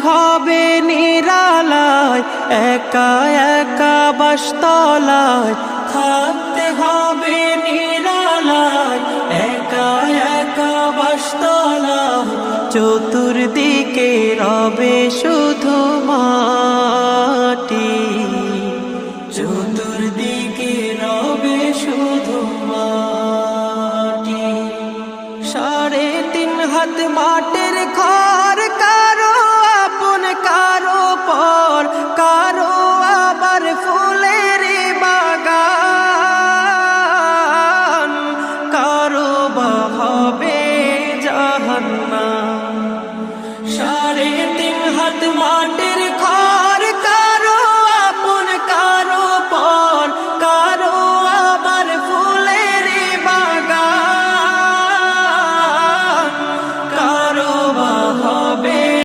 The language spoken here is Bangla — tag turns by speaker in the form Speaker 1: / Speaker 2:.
Speaker 1: হবে নিরালায়, একা একা বাসতলায় থাকতে হবে নিরালায়, একা একা বাসতলায়। চতুর্দিকে রবে শুধু মাটি, চতুর্দিকে রবে শুধু মাটি। 3.5 হাত মাটির ঘর, কারো আপন কারো পর, কারো আবার ফুলের বাগান, কারো বা হবে জাহান্নাম। 3.5 হাত মাটির ঘর,